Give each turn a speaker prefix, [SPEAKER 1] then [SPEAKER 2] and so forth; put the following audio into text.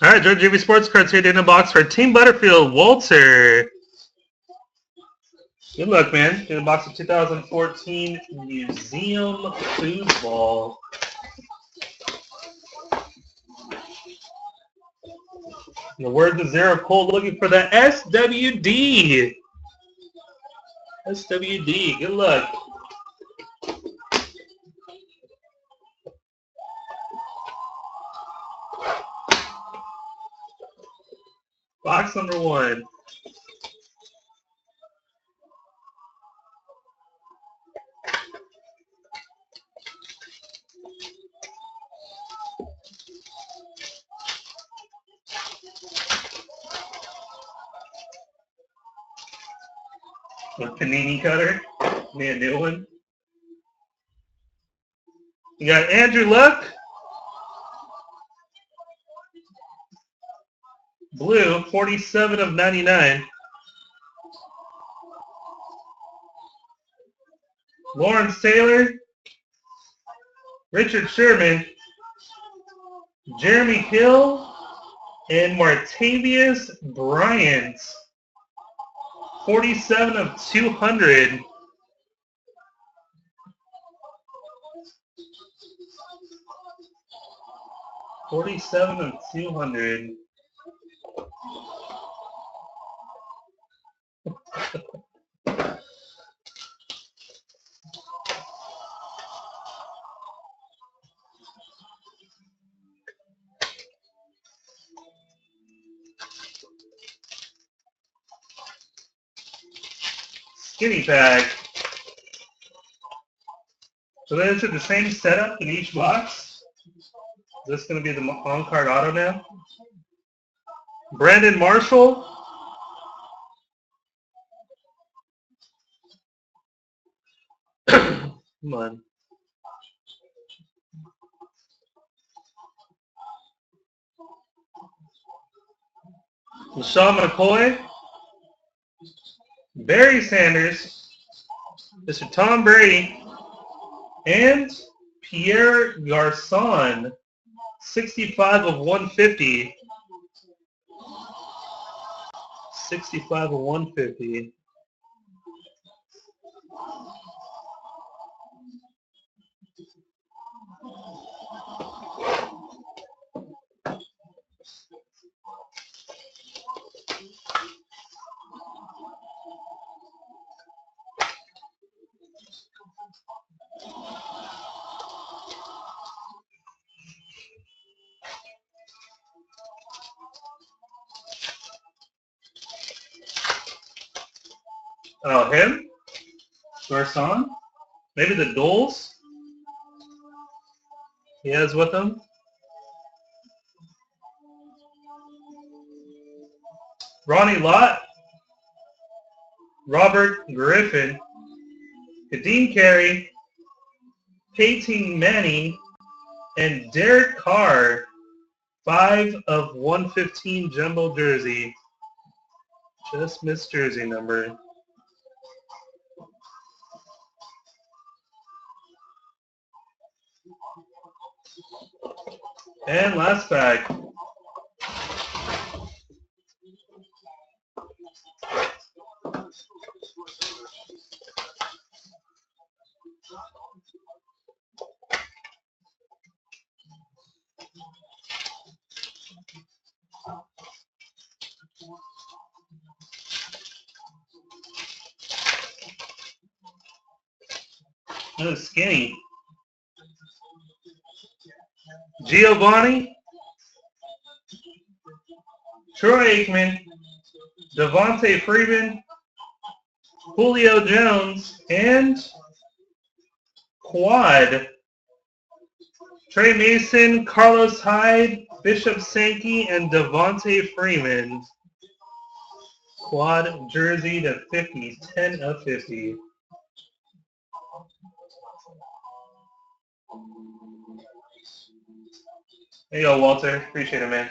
[SPEAKER 1] All right, George JV Sports Cards here in the box for Team Butterfield, Walter. Good luck, man. In the box of 2014 Museum Football. In the words of Zero Cole, looking for the SWD. SWD. Good luck. Box number 1. A panini cutter. Me a new one. You got Andrew Luck. Blue, 47 of 99. Lawrence Taylor. Richard Sherman. Jeremy Hill. And Martavius Bryant. 47 of 200. (47 of 200). Skinny pack. So then is it the same setup in each box? Is this going to be the on-card auto now? Brandon Marshall. Come on. LaShawn McCoy. Barry Sanders. Mr. Tom Brady. And Pierre Garçon. 65 of 150. 65 of 150. Oh, him? Garçon? Maybe the Doles? He has with him? Ronnie Lott? Robert Griffin? Kadeem Carey? Peyton Manning? And Derek Carr? 5 of 115 jumbo jersey. Just missed jersey number. And last pack. That was skinny. Giovanni, Troy Aikman, Devontae Freeman, Julio Jones, and Quad. Trey Mason, Carlos Hyde, Bishop Sankey, and Devontae Freeman. Quad jersey to 50, 10 of 50. There you go, Walter. Appreciate it, man.